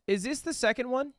Is this the second one?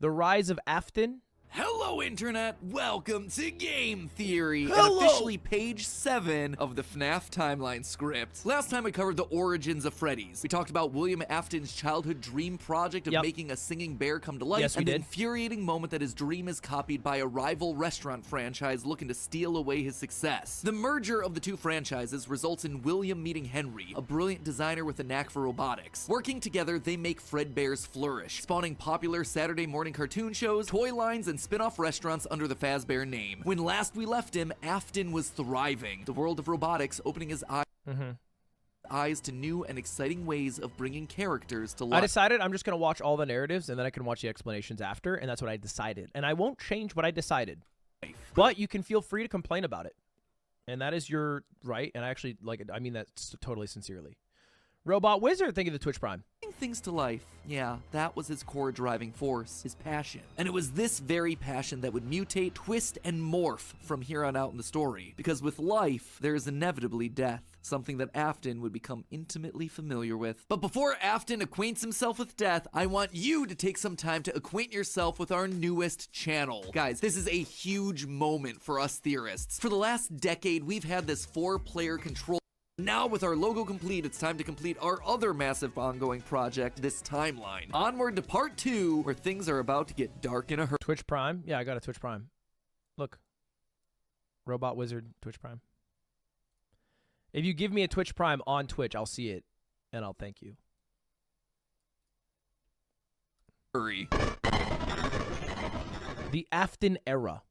The Rise of Afton? Hello, Internet! Welcome to Game Theory, Hello! and officially page 7 of the FNAF timeline script. Last time we covered the origins of Freddy's. We talked about William Afton's childhood dream project of making a singing bear come to life, Yes, we and the did. infuriating moment that his dream is copied by a rival restaurant franchise looking to steal away his success. The merger of the two franchises results in William meeting Henry, a brilliant designer with a knack for robotics. Working together, they make Fredbear's flourish, spawning popular Saturday morning cartoon shows, toy lines, and spin-off restaurants under the Fazbear name. When last we left him, Afton was thriving, the world of robotics opening his eyes to new and exciting ways of bringing characters to life. I decided I'm just going to watch all the narratives and then I can watch the explanations after, and that's what I decided. And I won't change what I decided. But you can feel free to complain about it. And that is your right, and I actually like it. I mean that totally sincerely. Robot Wizard, thank you for the Twitch Prime. Things to life. Yeah, that was his core driving force, his passion. And it was this very passion that would mutate, twist, and morph from here on out in the story. Because with life, there is inevitably death, something that Afton would become intimately familiar with. But before Afton acquaints himself with death, I want you to take some time to acquaint yourself with our newest channel. Guys, this is a huge moment for us theorists. For the last decade, we've had this 4-player control. Now, with our logo complete, it's time to complete our other massive ongoing project, this timeline. Onward to part 2, where things are about to get dark in a hurry. Twitch Prime? Yeah, I got a Twitch Prime. Look. Robot Wizard, Twitch Prime. If you give me a Twitch Prime on Twitch, I'll see it, and I'll thank you. The Afton Era.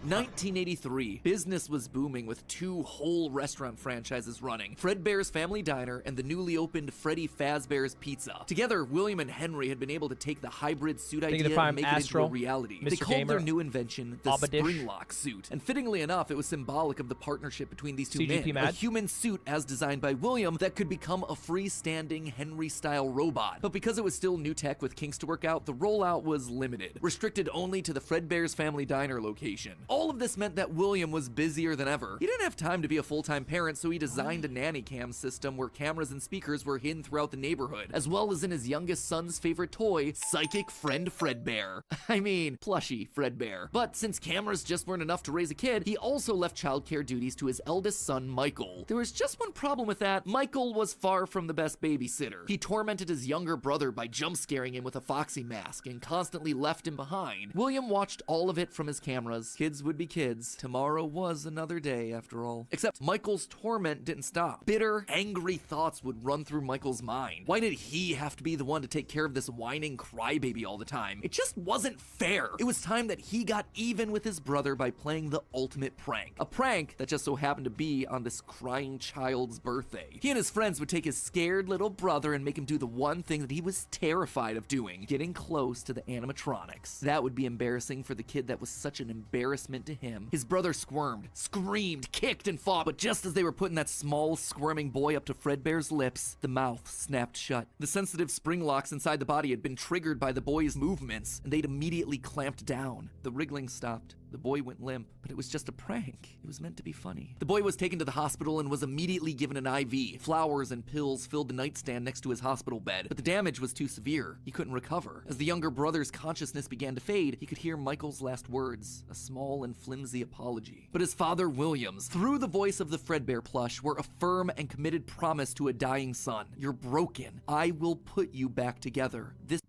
1983, business was booming with 2 whole restaurant franchises running, Fredbear's Family Diner and the newly opened Freddy Fazbear's Pizza. Together, William and Henry had been able to take the hybrid suit idea and make it into a reality. They called their new invention the Springlock suit, and fittingly enough, it was symbolic of the partnership between these two men. A human suit as designed by William that could become a freestanding Henry-style robot. But because it was still new tech with kinks to work out, the rollout was limited, restricted only to the Fredbear's Family Diner location. All of this meant that William was busier than ever. He didn't have time to be a full-time parent, so he designed a nanny cam system where cameras and speakers were hidden throughout the neighborhood, as well as in his youngest son's favorite toy, Psychic Friend Fredbear. I mean, plushy Fredbear. But since cameras just weren't enough to raise a kid, he also left childcare duties to his eldest son, Michael. There was just one problem with that. Michael was far from the best babysitter. He tormented his younger brother by jump-scaring him with a foxy mask and constantly left him behind. William watched all of it from his cameras. Kids would be kids. Tomorrow was another day, after all. Except Michael's torment didn't stop. Bitter, angry thoughts would run through Michael's mind. Why did he have to be the one to take care of this whining crybaby all the time? It just wasn't fair. It was time that he got even with his brother by playing the ultimate prank. A prank that just so happened to be on this crying child's birthday. He and his friends would take his scared little brother and make him do the one thing that he was terrified of doing, getting close to the animatronics. That would be embarrassing for the kid that was such an embarrassment to him. His brother squirmed, screamed, kicked, and fought, but just as they were putting that small, squirming boy up to Fredbear's lips, the mouth snapped shut. The sensitive spring locks inside the body had been triggered by the boy's movements, and they'd immediately clamped down. The wriggling stopped. The boy went limp, but it was just a prank. It was meant to be funny. The boy was taken to the hospital and was immediately given an IV. Flowers and pills filled the nightstand next to his hospital bed, but the damage was too severe. He couldn't recover. As the younger brother's consciousness began to fade, he could hear Michael's last words, a small and flimsy apology. But his father, Williams, through the voice of the Fredbear plush, were a firm and committed promise to a dying son. You're broken. I will put you back together. This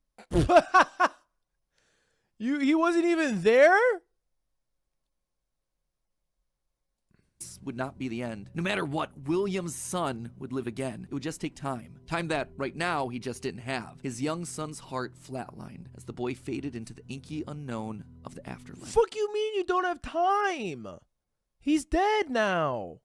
He wasn't even there? would not be the end. No matter what, William's son would live again. It would just take time. Time that, right now, he just didn't have. His young son's heart flatlined as the boy faded into the inky unknown of the afterlife. Fuck you mean you don't have time? He's dead now.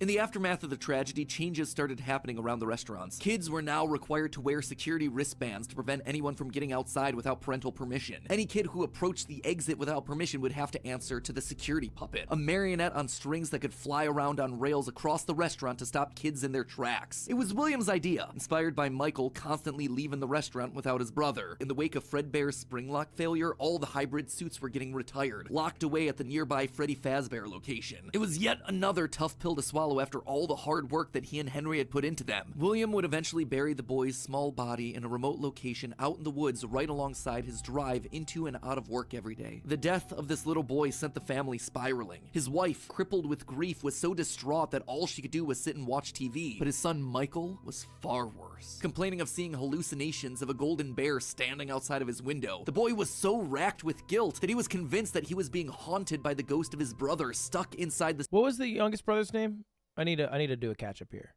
In the aftermath of the tragedy, changes started happening around the restaurants. Kids were now required to wear security wristbands to prevent anyone from getting outside without parental permission. Any kid who approached the exit without permission would have to answer to the security puppet, a marionette on strings that could fly around on rails across the restaurant to stop kids in their tracks. It was William's idea, inspired by Michael constantly leaving the restaurant without his brother. In the wake of Fredbear's Springlock failure, all the hybrid suits were getting retired, locked away at the nearby Freddy Fazbear location. It was yet another tough pill to swallow follow after all the hard work that he and Henry had put into them. William would eventually bury the boy's small body in a remote location out in the woods right alongside his drive into and out of work every day. The death of this little boy sent the family spiraling. His wife, crippled with grief, was so distraught that all she could do was sit and watch TV. But his son Michael was far worse, complaining of seeing hallucinations of a golden bear standing outside of his window. The boy was so racked with guilt that he was convinced that he was being haunted by the ghost of his brother stuck inside the— What was the youngest brother's name? I need to do a catch up here.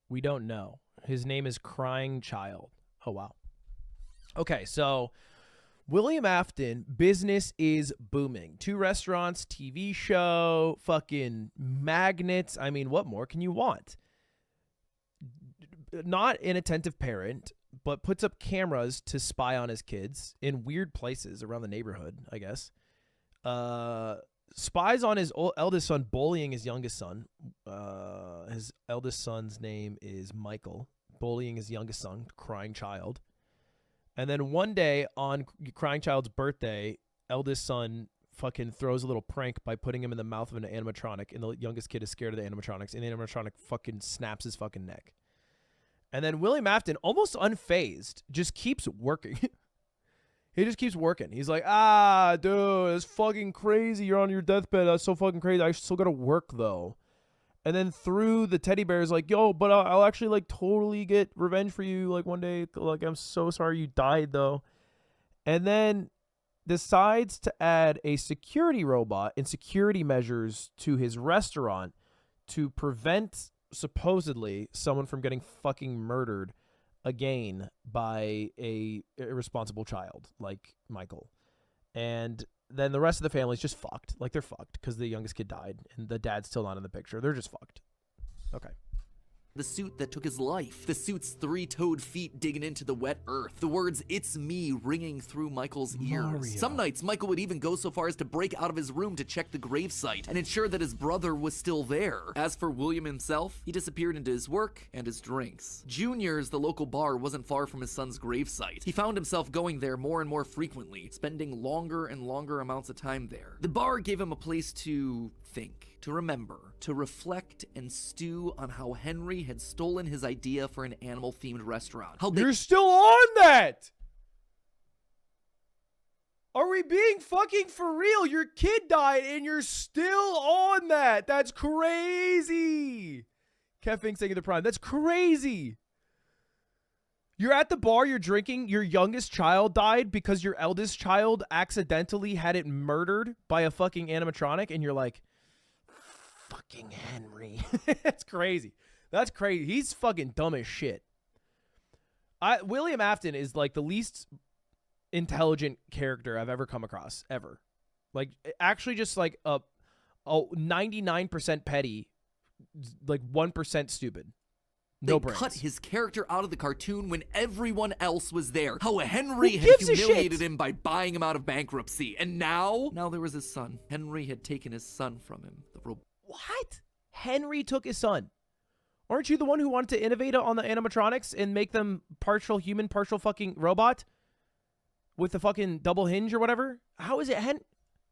We don't know. His name is Crying Child. Oh, wow. Okay, so William Afton, business is booming. 2 restaurants, TV show, fucking magnets. I mean, what more can you want? Not an attentive parent, but puts up cameras to spy on his kids in weird places around the neighborhood, I guess. Spies on his eldest son bullying his youngest son. His eldest son's name is Michael, bullying his youngest son, Crying Child. And then one day on Crying Child's birthday, eldest son fucking throws a little prank by putting him in the mouth of an animatronic, and the youngest kid is scared of the animatronics, and the animatronic fucking snaps his fucking neck. And then William Afton, almost unfazed, just keeps working. He just keeps working. He's like, dude, it's fucking crazy. You're on your deathbed. That's so fucking crazy. I still got to work, though. And then through the teddy bear is like, yo, but I'll actually, like, totally get revenge for you, like, one day. Like, I'm so sorry you died, though. And then decides to add a security robot and security measures to his restaurant to prevent, supposedly, someone from getting fucking murdered again by a irresponsible child like Michael. And then the rest of the family's just fucked. Like, they're fucked because the youngest kid died and the dad's still not in the picture. They're just fucked. Okay. The suit that took his life. The suit's 3-toed feet digging into the wet earth. The words, "It's me," ringing through Michael's ears. Mario. Some nights, Michael would even go so far as to break out of his room to check the gravesite and ensure that his brother was still there. As for William himself, he disappeared into his work and his drinks. Junior's, the local bar, wasn't far from his son's gravesite. He found himself going there more and more frequently, spending longer and longer amounts of time there. The bar gave him a place to think, to remember, to reflect and stew on how Henry had stolen his idea for an animal-themed restaurant. You're still on that! Are we being fucking for real? Your kid died and you're still on that. That's crazy. Kevin saying the prime. That's crazy. You're at the bar, you're drinking, your youngest child died because your eldest child accidentally had it murdered by a fucking animatronic, and you're like, fucking Henry. That's crazy. That's crazy. He's fucking dumb as shit. William Afton is like the least intelligent character I've ever come across, ever. Like, actually just like a 99% petty, like 1% stupid. No brains. Cut his character out of the cartoon when everyone else was there. How Henry had humiliated him by buying him out of bankruptcy. And now there was his son. Henry had taken his son from him. What? Henry took his son. Aren't you the one who wanted to innovate on the animatronics and make them partial human, partial fucking robot? With the fucking double hinge or whatever? How is it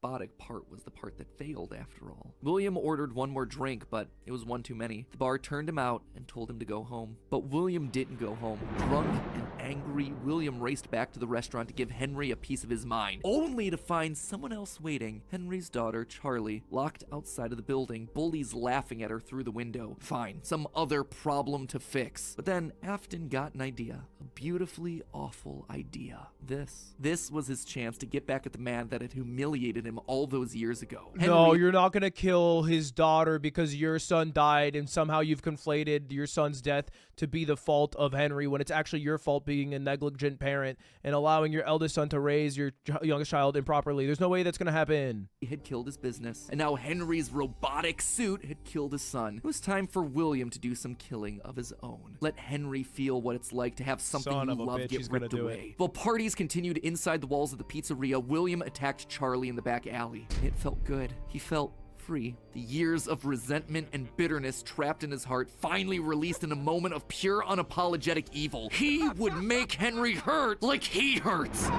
robotic part was the part that failed after all. William ordered one more drink, but it was one too many. The bar turned him out and told him to go home. But William didn't go home. Drunk and angry, William raced back to the restaurant to give Henry a piece of his mind, only to find someone else waiting. Henry's daughter, Charlie, locked outside of the building, bullies laughing at her through the window. Fine, some other problem to fix. But then Afton got an idea. A beautifully awful idea. This was his chance to get back at the man that had humiliated him all those years ago. No, you're not gonna kill his daughter because your son died and somehow you've conflated your son's death to be the fault of Henry when it's actually your fault being a negligent parent and allowing your eldest son to raise your youngest child improperly. There's no way that's gonna happen. He had killed his business, and now Henry's robotic suit had killed his son. It was time for William to do some killing of his own. Let Henry feel what it's like to have something you love get ripped away. While parties continued inside the walls of the pizzeria, William attacked Charlie in the back alley. It felt good. He felt free. The years of resentment and bitterness trapped in his heart finally released in a moment of pure unapologetic evil. He would make Henry hurt like he hurts.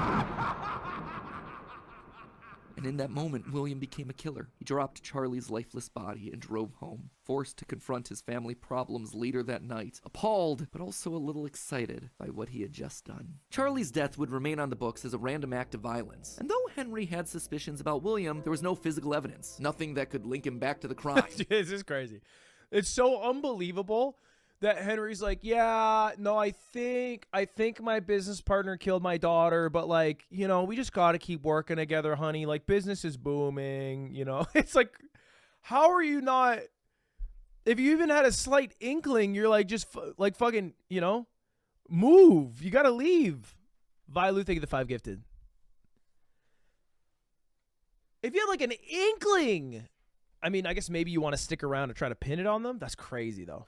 And in that moment, William became a killer. He dropped Charlie's lifeless body and drove home, forced to confront his family problems later that night, appalled, but also a little excited by what he had just done. Charlie's death would remain on the books as a random act of violence. And though Henry had suspicions about William, there was no physical evidence, nothing that could link him back to the crime. This is crazy. It's so unbelievable that Henry's like, yeah, no, I think my business partner killed my daughter, but like, you know, we just got to keep working together, honey. Like, business is booming, you know. It's like, how are you not, if you even had a slight inkling, you're like, just like fucking, you know, move. You got to leave. Violu, thank you the 5 gifted. If you had like an inkling, I mean, I guess maybe you want to stick around and try to pin it on them. That's crazy though.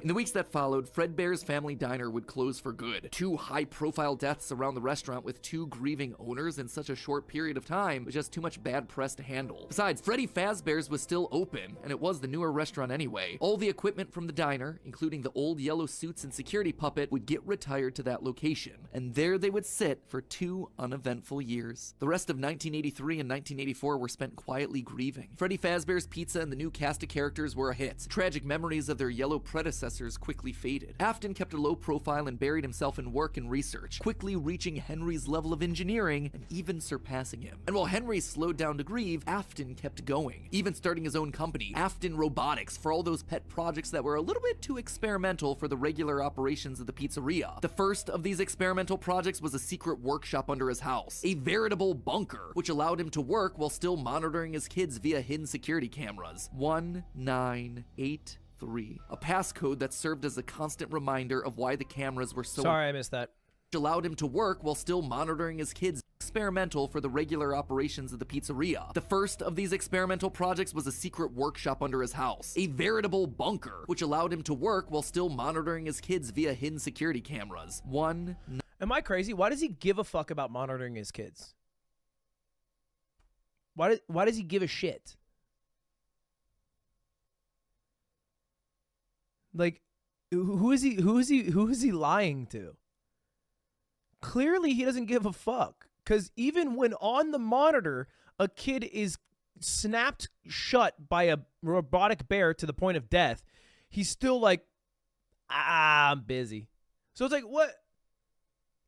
In the weeks that followed, Fredbear's Family Diner would close for good. 2 high-profile deaths around the restaurant with 2 grieving owners in such a short period of time was just too much bad press to handle. Besides, Freddy Fazbear's was still open, and it was the newer restaurant anyway. All the equipment from the diner, including the old yellow suits and security puppet, would get retired to that location, and there they would sit for 2 uneventful years. The rest of 1983 and 1984 were spent quietly grieving. Freddy Fazbear's Pizza and the new cast of characters were a hit. Tragic memories of their yellow predecessors quickly faded. Afton kept a low profile and buried himself in work and research, quickly reaching Henry's level of engineering and even surpassing him. And while Henry slowed down to grieve, Afton kept going, even starting his own company, Afton Robotics, for all those pet projects that were a little bit too experimental for the regular operations of the pizzeria. The first of these experimental projects was a secret workshop under his house, a veritable bunker, which allowed him to work while still monitoring his kids via hidden security cameras. 1983. A passcode that served as a constant reminder of why the cameras were so— Sorry, I missed that. allowed him to work while still monitoring his kids. Experimental for the regular operations of the pizzeria. The first of these experimental projects was a secret workshop under his house, a veritable bunker, which allowed him to work while still monitoring his kids via hidden security cameras. Am I crazy? Why does he give a fuck about monitoring his kids? Why does he give a shit? Like, who is he lying to? Clearly he doesn't give a fuck, because even when on the monitor a kid is snapped shut by a robotic bear to the point of death, he's still like, I'm busy. So it's like, what?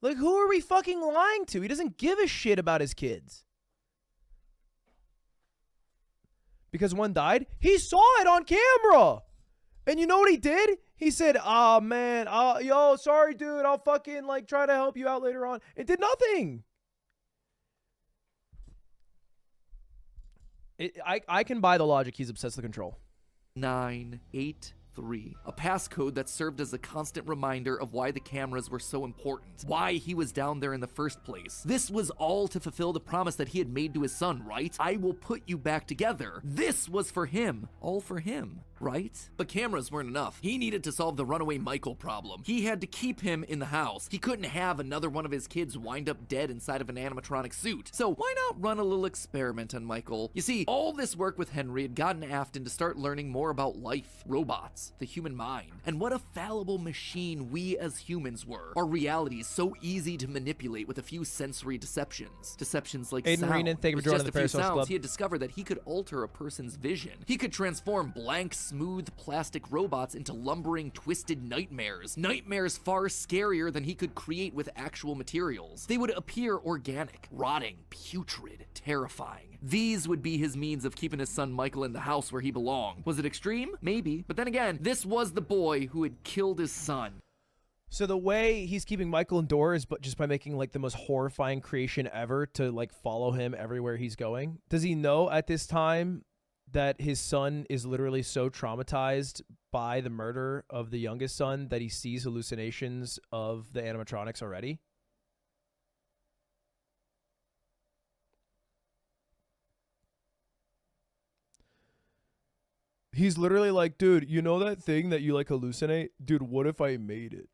Like, who are we fucking lying to? He doesn't give a shit about his kids. Because one died, he saw it on camera. And you know what he did? He said, "Oh man, yo, sorry dude, I'll fucking like try to help you out later on." It did nothing. I can buy the logic. He's obsessed with control. 983. A passcode that served as a constant reminder of why the cameras were so important, why he was down there in the first place. This was all to fulfill the promise that he had made to his son, right? I will put you back together. This was for him, all for him. Right? But cameras weren't enough. He needed to solve the runaway Michael problem. He had to keep him in the house. He couldn't have another one of his kids wind up dead inside of an animatronic suit. So why not run a little experiment on Michael? You see, all this work with Henry had gotten Afton to start learning more about life, robots, the human mind, and what a fallible machine we as humans were. Our reality is so easy to manipulate with a few sensory deceptions. Deceptions like Aiden sound. Reenan, thank you for With joining just the a few Paris Host sounds, Club. he had discovered that he could alter a person's vision. He could transform blank, smooth plastic robots into lumbering, twisted nightmares. Nightmares far scarier than he could create with actual materials. They would appear organic, rotting, putrid, terrifying. These would be his means of keeping his son Michael in the house where he belonged. Was it extreme? Maybe. But then again, this was the boy who had killed his son. So the way he's keeping Michael indoors, but just by making like the most horrifying creation ever to like follow him everywhere he's going. Does he know at this time that his son is literally so traumatized by the murder of the youngest son that he sees hallucinations of the animatronics already? He's literally like, dude, you know that thing that you like hallucinate? Dude, what if I made it?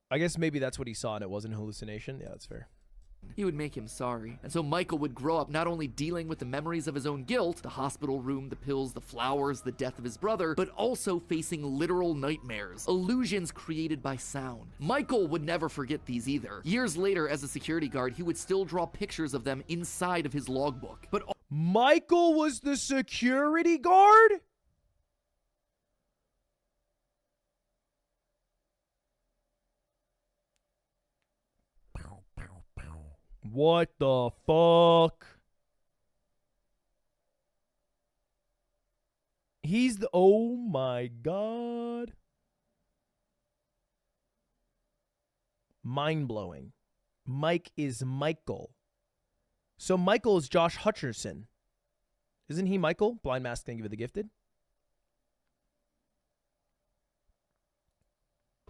I guess maybe that's what he saw and it wasn't a hallucination. Yeah, that's fair. He would make him sorry. And so Michael would grow up not only dealing with the memories of his own guilt, the hospital room, the pills, the flowers, the death of his brother, but also facing literal nightmares, illusions created by sound. Michael would never forget these either. Years later, as a security guard, he would still draw pictures of them inside of his logbook. But Michael was the security guard? What the fuck? He's the... Oh my god. Mind-blowing. Mike is Michael. So Michael is Josh Hutcherson. Isn't he Michael? Blind Mask, Thank You for the Gifted.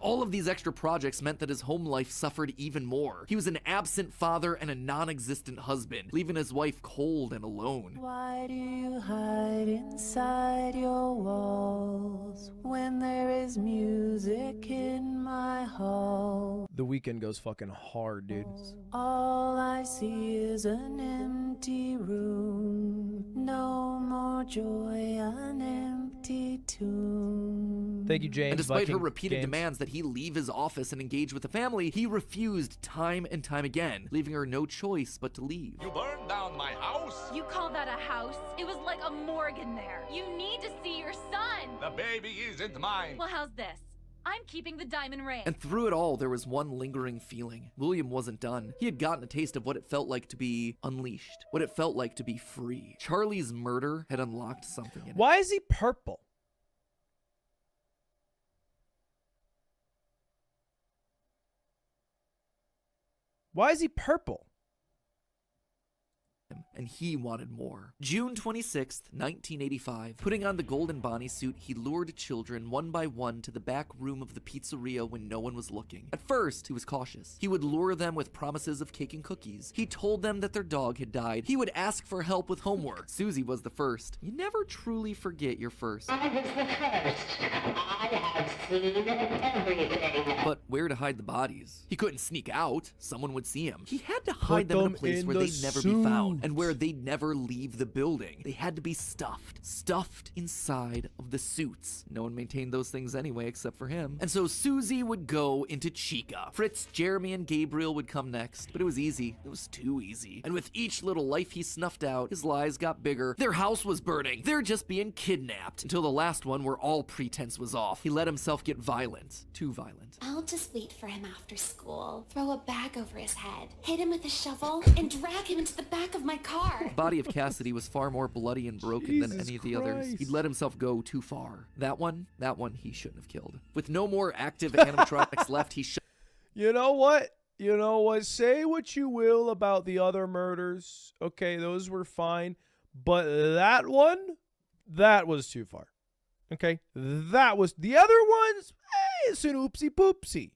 all of these extra projects meant that his home life suffered even more. He was an absent father and a non-existent husband, leaving his wife cold and alone. Why do you hide inside your walls when there is music in my hall? The Weeknd goes fucking hard, dude. All I see is an empty room, no more joy, an empty tomb. Thank you, James. And despite Viking her repeated Games. demands that he leave his office and engage with the family, he refused time and time again, leaving her no choice but to leave. You burned down my house? You call that a house? It was like a morgue in there. You need to see your son. The baby isn't mine. Well, how's this? I'm keeping the diamond ring. And through it all, there was one lingering feeling. William wasn't done. He had gotten a taste of what it felt like to be unleashed, what it felt like to be free. Charlie's murder had unlocked something in him. Why is he purple? Why is he purple? And he wanted more. June 26th, 1985. Putting on the golden Bonnie suit, he lured children one by one to the back room of the pizzeria when no one was looking. At first, he was cautious. He would lure them with promises of cake and cookies. He told them that their dog had died. He would ask for help with homework. Susie was the first. You never truly forget your first. I was the first. I have seen everything. But where to hide the bodies? He couldn't sneak out. Someone would see him. He had to hide them in a place where they'd never be found, and where they'd never leave the building. They had to be stuffed inside of the suits. No one maintained those things anyway except for him. And so Susie would go into Chica. Fritz, Jeremy, and Gabriel would come next. But it was easy. It was too easy. And with each little life he snuffed out, his lies got bigger. Their house was burning. They're just being kidnapped. Until the last one where all pretense was off. He let himself get violent. Too violent. I'll just wait for him after school, throw a bag over his head, hit him with a shovel, and drag him into the back of my car. The body of Cassidy was far more bloody and broken than Jesus any of the others. Christ. He'd let himself go too far. That one he shouldn't have killed. With no more active animatronics left, he shot. You know what? You know what? Say what you will about the other murders. Okay, those were fine. But that one, that was too far. Okay? That was... The other ones, it's an oopsie poopsie.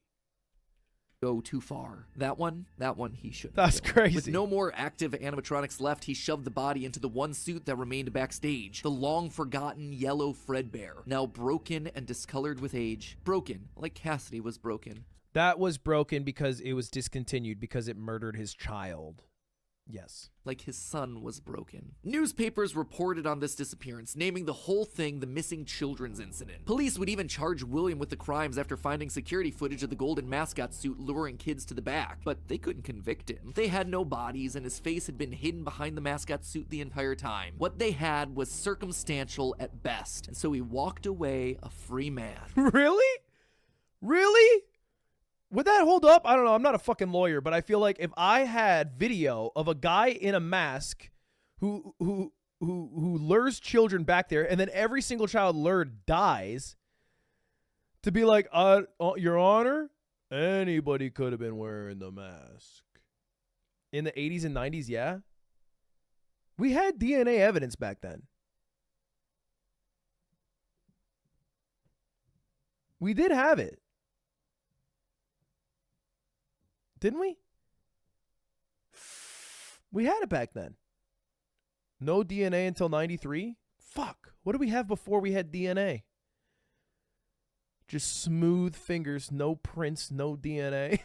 Go too far. That one he shouldn't. That's have killed. crazy. With no more active animatronics left, he shoved the body into the one suit that remained backstage. The long-forgotten yellow Fredbear, now broken and discolored with age. Broken, like Cassidy was broken. That was broken because it was discontinued because it murdered his child. Yes. Like his son was broken. Newspapers reported on this disappearance, naming the whole thing the missing children's incident. Police would even charge William with the crimes after finding security footage of the golden mascot suit luring kids to the back, but they couldn't convict him. They had no bodies, and his face had been hidden behind the mascot suit the entire time. What they had was circumstantial at best, and so he walked away a free man. Really? Really? Would that hold up? I don't know. I'm not a fucking lawyer, but I feel like if I had video of a guy in a mask who lures children back there, and then every single child lured dies, to be like, Your Honor, anybody could have been wearing the mask. In the 80s and 90s, yeah. We had DNA evidence back then. We did have it. Didn't we? We had it back then. No DNA until 93? Fuck. What did we have before we had DNA? Just smooth fingers, no prints, no DNA.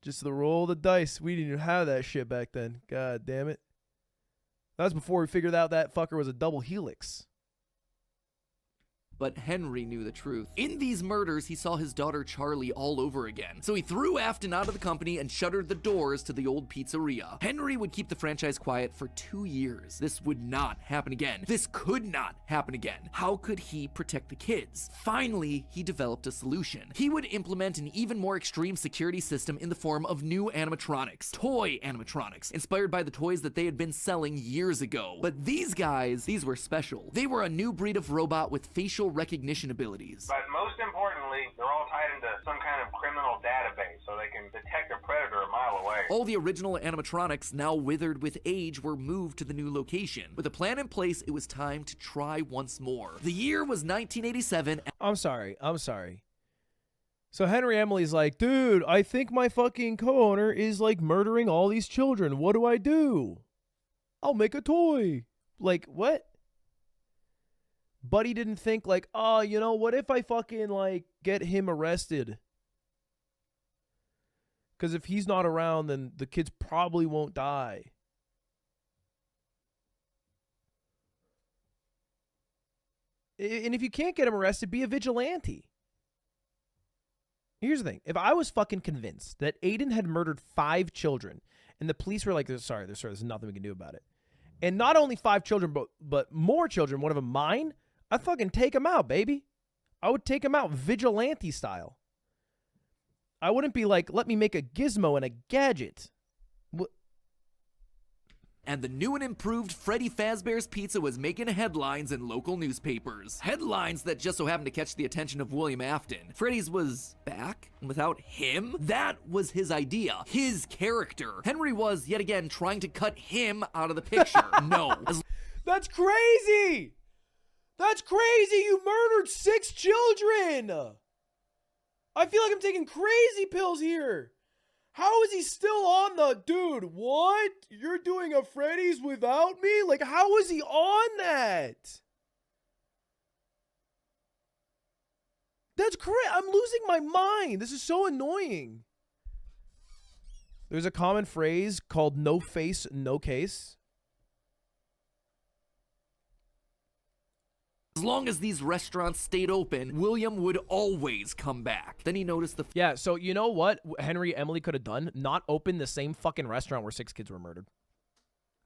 Just the roll of the dice. We didn't even have that shit back then. God damn it. That was before we figured out that fucker was a double helix. But Henry knew the truth. In these murders, he saw his daughter Charlie all over again. So he threw Afton out of the company and shuttered the doors to the old pizzeria. Henry would keep the franchise quiet for 2 years. This would not happen again. This could not happen again. How could he protect the kids? Finally, he developed a solution. He would implement an even more extreme security system in the form of new animatronics. Toy animatronics, inspired by the toys that they had been selling years ago. But these guys, these were special. They were a new breed of robot with facial recognition abilities. But most importantly, they're all tied into some kind of criminal database so they can detect a predator a mile away. All the original animatronics, now withered with age, were moved to the new location. With a plan in place, it was time to try once more. The year was 1987. I'm sorry. So Henry Emily's like, dude, I think my fucking co-owner is like murdering all these children. What do I do? I'll make a toy. Like, what? Buddy didn't think like, oh, you know, what if I fucking like get him arrested? Because if he's not around, then the kids probably won't die. And if you can't get him arrested, be a vigilante. Here's the thing. If I was fucking convinced that Aiden had murdered 5 children and the police were like, sorry, there's nothing we can do about it. And not only 5 children, but more children, one of them mine, I'd fucking take him out, baby. I would take him out vigilante style. I wouldn't be like, let me make a gizmo and a gadget. And the new and improved Freddy Fazbear's Pizza was making headlines in local newspapers. Headlines that just so happened to catch the attention of William Afton. Freddy's was back, and without him? That was his idea, his character. Henry was, yet again, trying to cut him out of the picture. No. That's crazy! That's crazy! You murdered 6 children! I feel like I'm taking crazy pills here. How is he still on the... Dude, what? You're doing a Freddy's without me? Like, how is he on that? That's crazy. I'm losing my mind. This is so annoying. There's a common phrase called no face, no case. As long as these restaurants stayed open, William would always come back. Then he noticed the... Yeah, so you know what Henry Emily could have done? Not open the same fucking restaurant where 6 kids were murdered.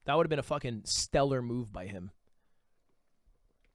That would have been a fucking stellar move by him.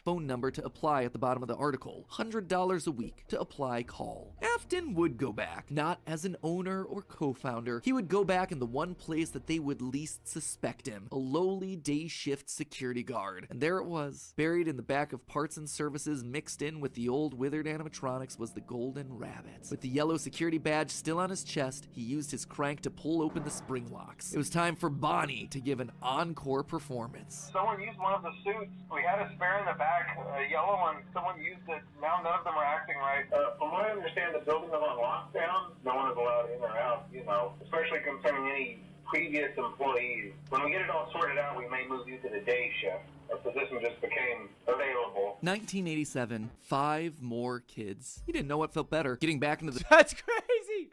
Phone number to apply at the bottom of the article. $100 a week to apply, call. Afton would go back, not as an owner or co-founder. He would go back in the one place that they would least suspect him, a lowly day shift security guard. And there it was, buried in the back of parts and services, mixed in with the old withered animatronics, was the golden rabbit. With the yellow security badge still on his chest, he used his crank to pull open the spring locks. It was time for Bonnie to give an encore performance. Someone used one of the suits. We had a spare in the back. A yellow one, someone used it. Now none of them are acting right. From what I understand, the building is on lockdown. No one is allowed in or out, you know, especially concerning any previous employees. When we get it all sorted out, we may move you to the day shift. A position just became available. 1987, 5 more kids. He didn't know what felt better, getting back into the... That's crazy.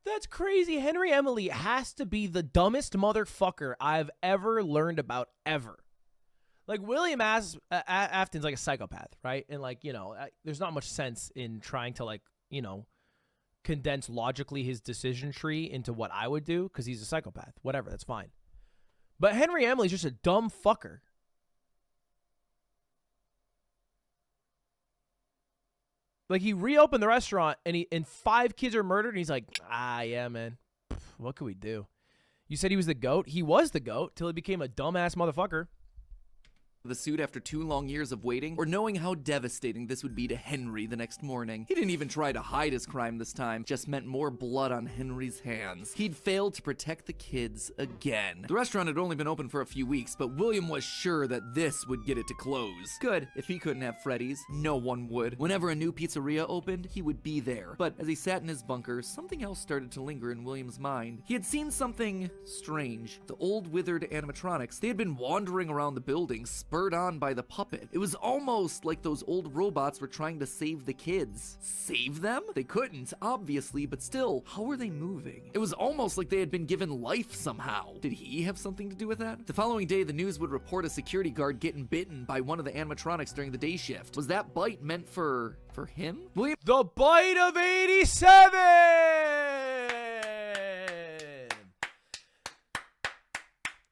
That's crazy. Henry Emily has to be the dumbest motherfucker I've ever learned about ever. Like, William Afton's like a psychopath, right? And, like, you know, there's not much sense in trying to, like, you know, condense logically his decision tree into what I would do because he's a psychopath. Whatever, that's fine. But Henry Emily's just a dumb fucker. Like, he reopened the restaurant, and 5 kids are murdered, and he's like, yeah, man. What could we do? You said he was the GOAT? He was the GOAT till he became a dumbass motherfucker. The suit after 2 long years of waiting, or knowing how devastating this would be to Henry the next morning. He didn't even try to hide his crime this time, just meant more blood on Henry's hands. He'd failed to protect the kids again. The restaurant had only been open for a few weeks, but William was sure that this would get it to close. Good, if he couldn't have Freddy's, no one would. Whenever a new pizzeria opened, he would be there. But as he sat in his bunker, something else started to linger in William's mind. He had seen something strange. The old withered animatronics, they had been wandering around the building, spurred on by the puppet. It was almost like those old robots were trying to save the kids. Save them? They couldn't, obviously, but still, how were they moving? It was almost like they had been given life somehow. Did he have something to do with that? The following day, the news would report a security guard getting bitten by one of the animatronics during the day shift. Was that bite meant for him? William? The bite of 87!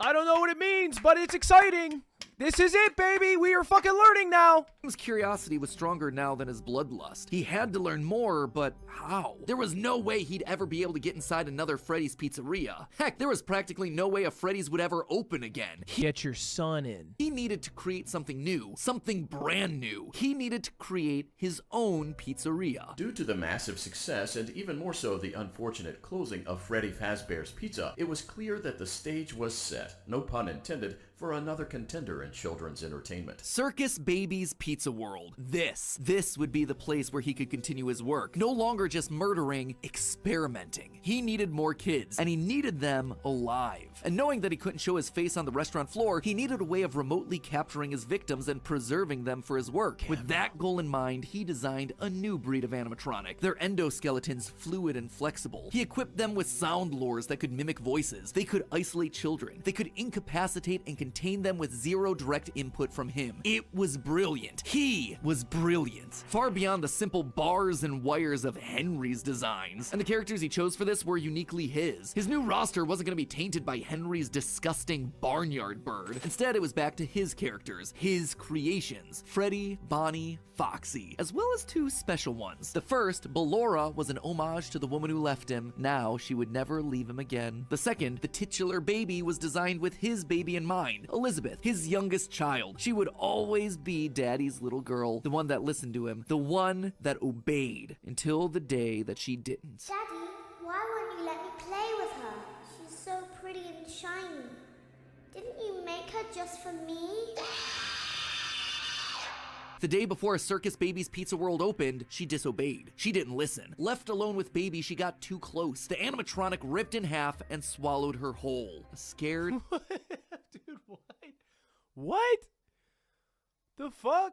I don't know what it means, but it's exciting. This is it, baby. We are fucking learning now. His curiosity was stronger now than his bloodlust. He had to learn more, but how? There was no way he'd ever be able to get inside another Freddy's Pizzeria. Heck, there was practically no way a Freddy's would ever open again. Get your son in. He needed to create something new, something brand new. He needed to create his own pizzeria. Due to the massive success, and even more so the unfortunate closing of Freddy Fazbear's Pizza, it was clear that the stage was set, no pun intended, for another contender in children's entertainment. Circus Baby's Pizza World. This would be the place where he could continue his work. No longer just murdering, experimenting. He needed more kids, and he needed them alive. And knowing that he couldn't show his face on the restaurant floor, he needed a way of remotely capturing his victims and preserving them for his work. With that goal in mind, he designed a new breed of animatronic. Their endoskeletons fluid and flexible. He equipped them with sound lures that could mimic voices. They could isolate children. They could incapacitate and contain them with zero direct input from him. It was brilliant. He was brilliant. Far beyond the simple bars and wires of Henry's designs. And the characters he chose for this were uniquely his. His new roster wasn't going to be tainted by Henry's disgusting barnyard bird. Instead, it was back to his characters, his creations, Freddy, Bonnie, Foxy, as well as two special ones. The first, Ballora, was an homage to the woman who left him. Now she would never leave him again. The second, the titular baby, was designed with his baby in mind, Elizabeth, his youngest child. She would always be Daddy's little girl, the one that listened to him, the one that obeyed, until the day that she didn't. Daddy, why won't you let me play with her? She's so pretty and shiny. Didn't you make her just for me? The day before Circus Baby's Pizza World opened, she disobeyed. She didn't listen. Left alone with Baby, she got too close. The animatronic ripped in half and swallowed her whole. Scared? Dude, what? What? The fuck?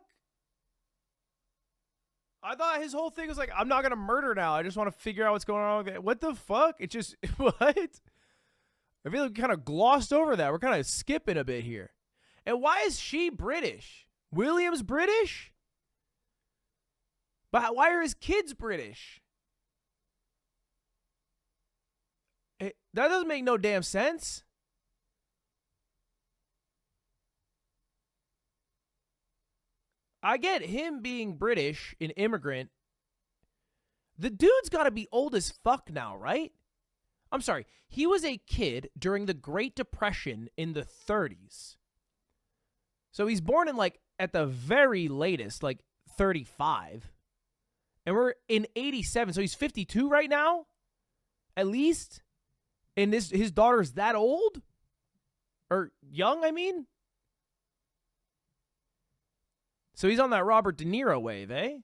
I thought his whole thing was like, I'm not gonna murder now. I just want to figure out what's going on with it. What the fuck? It just, what? I feel like we kind of glossed over that. We're kind of skipping a bit here. And why is she British? William's British? But why are his kids British? That doesn't make no damn sense. I get him being British, an immigrant. The dude's got to be old as fuck now, right? I'm sorry. He was a kid during the Great Depression in the 30s. So he's born in, like, at the very latest, like 35. And we're in 87. So he's 52 right now? At least? And his daughter's that old? Or young, I mean? So he's on that Robert De Niro wave, eh?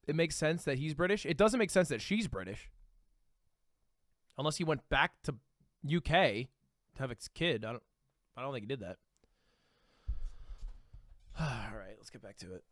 It makes sense that he's British. It doesn't make sense that she's British. Unless he went back to UK to have his kid. I don't think he did that. All right, let's get back to it.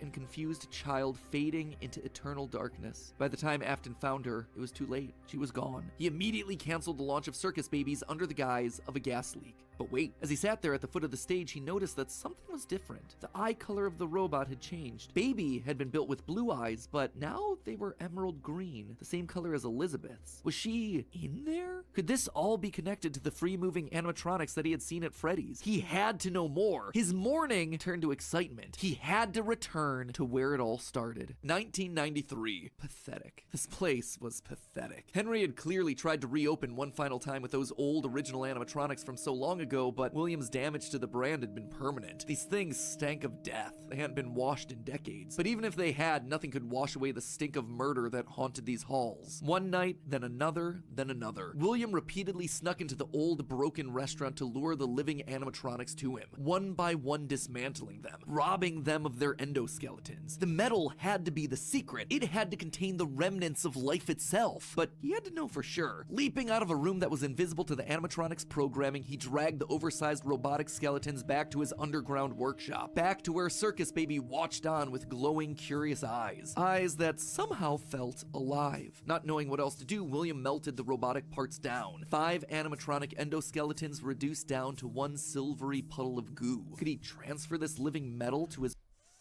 And confused child fading into eternal darkness. By the time Afton found her, it was too late. She was gone. He immediately canceled the launch of Circus Babies under the guise of a gas leak. But wait, as he sat there at the foot of the stage, he noticed that something was different. The eye color of the robot had changed. Baby had been built with blue eyes, but now they were emerald green, the same color as Elizabeth's. Was she in there? Could this all be connected to the free-moving animatronics that he had seen at Freddy's? He had to know more. His mourning turned to excitement. He had to return to where it all started. 1993. Pathetic. This place was pathetic. Henry had clearly tried to reopen one final time with those old original animatronics from so long ago, but William's damage to the brand had been permanent. These things stank of death. They hadn't been washed in decades. But even if they had, nothing could wash away the stink of murder that haunted these halls. One night, then another, then another. William repeatedly snuck into the old broken restaurant to lure the living animatronics to him, one by one dismantling them, robbing them of their endoskeletons, endoskeletons. The metal had to be the secret. It had to contain the remnants of life itself. But he had to know for sure. Leaping out of a room that was invisible to the animatronics programming, he dragged the oversized robotic skeletons back to his underground workshop. Back to where Circus Baby watched on with glowing, curious eyes. Eyes that somehow felt alive. Not knowing what else to do, William melted the robotic parts down. 5 animatronic endoskeletons reduced down to one silvery puddle of goo. Could he transfer this living metal to his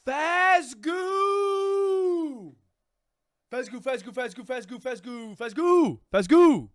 Fazgoo! Fazgoo, Fazgoo, Fazgoo, Fazgoo, Fazgoo, Fazgoo, Fazgoo!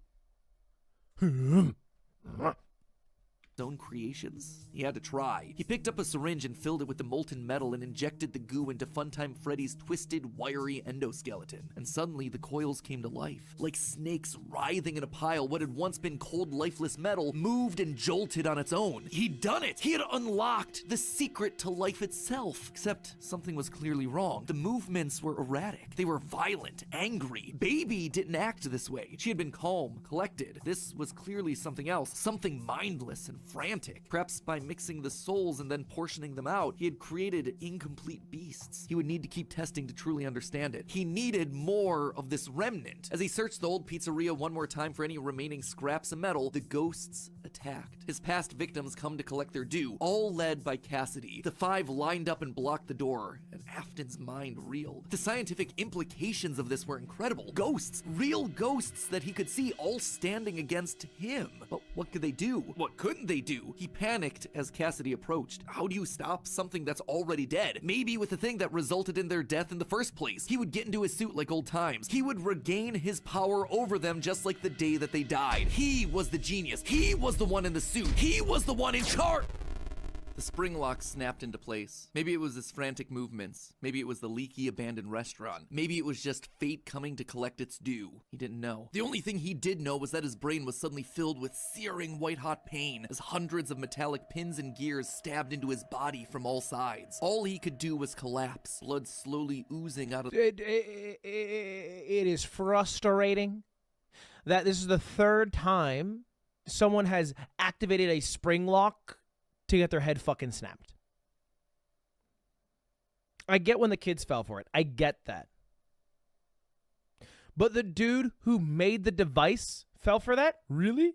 own creations? He had to try. He picked up a syringe and filled it with the molten metal and injected the goo into Funtime Freddy's twisted, wiry endoskeleton. And suddenly, the coils came to life. Like snakes writhing in a pile, what had once been cold, lifeless metal moved and jolted on its own. He'd done it! He had unlocked the secret to life itself. Except something was clearly wrong. The movements were erratic. They were violent, angry. Baby didn't act this way. She had been calm, collected. This was clearly something else. Something mindless and frantic. Perhaps by mixing the souls and then portioning them out, he had created incomplete beasts. He would need to keep testing to truly understand it. He needed more of this remnant. As he searched the old pizzeria one more time for any remaining scraps of metal, the ghosts attacked. His past victims come to collect their due, all led by Cassidy. The 5 lined up and blocked the door, and Afton's mind reeled. The scientific implications of this were incredible. Ghosts, real ghosts that he could see, all standing against him. But what could they do? What couldn't they do? He panicked as Cassidy approached. How do you stop something that's already dead? Maybe with the thing that resulted in their death in the first place. He would get into his suit like old times. He would regain his power over them just like the day that they died. He was the genius. He was the one in the suit. He was the one in charge. The spring lock snapped into place. Maybe it was his frantic movements. Maybe it was the leaky, abandoned restaurant. Maybe it was just fate coming to collect its due. He didn't know. The only thing he did know was that his brain was suddenly filled with searing white-hot pain as hundreds of metallic pins and gears stabbed into his body from all sides. All he could do was collapse, blood slowly oozing out of... It is frustrating that this is the 3rd time someone has activated a spring lock to get their head fucking snapped. I get when the kids fell for it. I get that. But the dude who made the device fell for that? Really?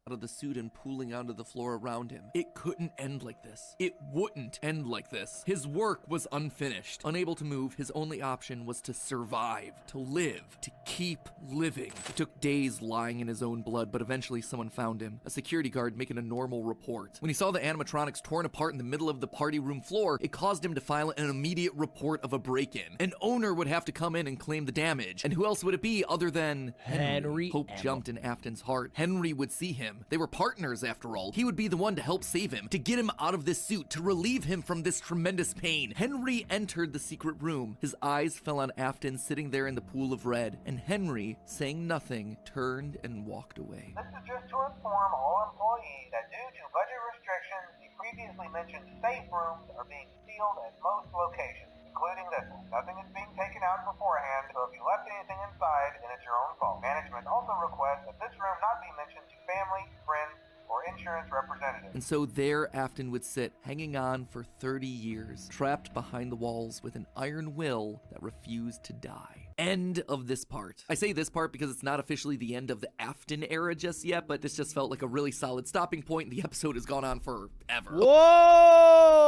Out of the suit and pooling onto the floor around him. It couldn't end like this. It wouldn't end like this. His work was unfinished. Unable to move, his only option was to survive, to live, to keep living. It took days lying in his own blood, but eventually someone found him. A security guard making a normal report. When he saw the animatronics torn apart in the middle of the party room floor, it caused him to file an immediate report of a break-in. An owner would have to come in and claim the damage. And who else would it be other than Henry? Hope jumped in Afton's heart. Henry would see him. They were partners, after all. He would be the one to help save him, to get him out of this suit, to relieve him from this tremendous pain. Henry entered the secret room. His eyes fell on Afton sitting there in the pool of red, and Henry, saying nothing, turned and walked away. This is just to inform all employees that due to budget restrictions, the previously mentioned safe rooms are being sealed at most locations, including this one. Nothing is being taken out beforehand, so if you left anything inside, then it's your own fault. Management also requests that this room not be mentioned to family, friends, or insurance representatives. And so there Afton would sit, hanging on for 30 years, trapped behind the walls with an iron will that refused to die. End of this part. I say this part because it's not officially the end of the Afton era just yet, but this just felt like a really solid stopping point, and the episode has gone on forever. Whoa,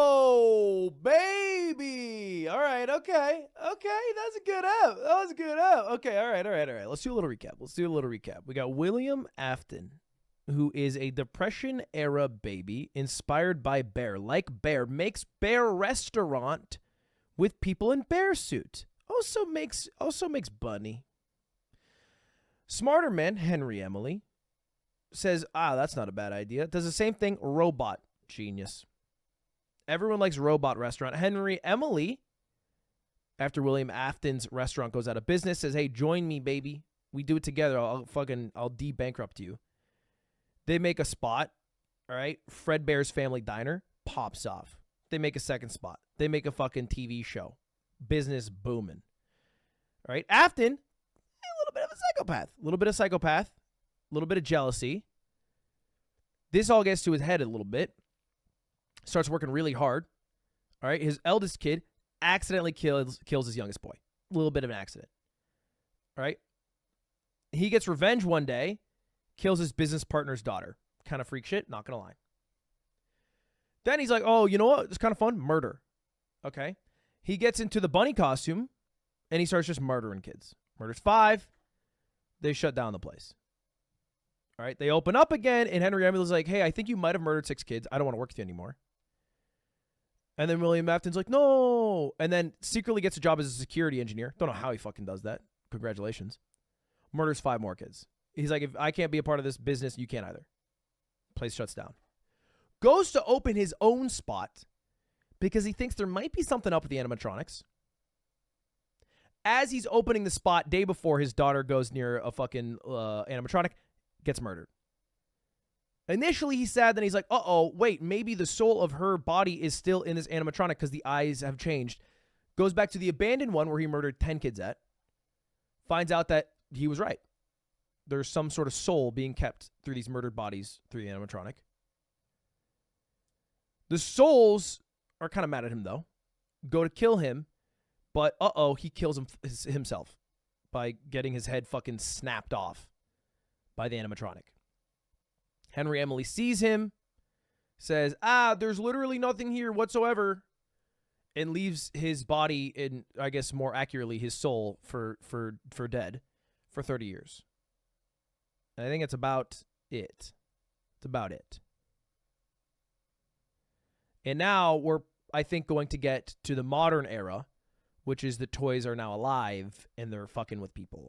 baby. All right, okay. That's a good app. That was a good app. Okay, all right. Let's do a little recap. We got William Afton, who is a Depression-era baby inspired by Bear. Like Bear, makes Bear restaurant with people in bear suit. Also makes Bunny. Smarter man, Henry Emily, says, that's not a bad idea. Does the same thing, robot. Genius. Everyone likes robot restaurant. Henry Emily, after William Afton's restaurant goes out of business, says, hey, join me, baby. We do it together. I'll de-bankrupt you. They make a spot, all right? Fredbear's Family Diner pops off. They make a second spot. They make a fucking TV show. Business booming. All right? Afton, a little bit of a psychopath. A little bit of jealousy. This all gets to his head a little bit. Starts working really hard All right, his eldest kid accidentally kills his youngest boy. A little bit of an accident. All right. He gets revenge one day, kills his business partner's daughter. Kind of freak shit, not gonna lie. Then he's like, oh, you know what? It's kind of fun. Murder. Okay. He gets into the bunny costume, and he starts just murdering kids. Murders 5. They shut down the place. All right. They open up again, and Henry Emily's like, hey, I think you might have murdered 6 kids. I don't want to work with you anymore. And then William Afton's like, no. And then secretly gets a job as a security engineer. Don't know how he fucking does that. Congratulations. Murders 5 more kids. He's like, if I can't be a part of this business, you can't either. Place shuts down. Goes to open his own spot because he thinks there might be something up with the animatronics. As he's opening the spot, day before, his daughter goes near a fucking animatronic, gets murdered. Initially, he's sad. Then he's like, uh-oh, wait, maybe the soul of her body is still in this animatronic because the eyes have changed. Goes back to the abandoned one where he murdered 10 kids at. Finds out that he was right. There's some sort of soul being kept through these murdered bodies through the animatronic. The souls are kind of mad at him, though. Go to kill him, but uh-oh, he kills himself by getting his head fucking snapped off by the animatronic. Henry Emily sees him, says, there's literally nothing here whatsoever, and leaves his body, in, I guess more accurately, his soul for dead for 30 years. And I think it's about it. It's about it. And now we're, I think, going to get to the modern era, which is the toys are now alive and they're fucking with people.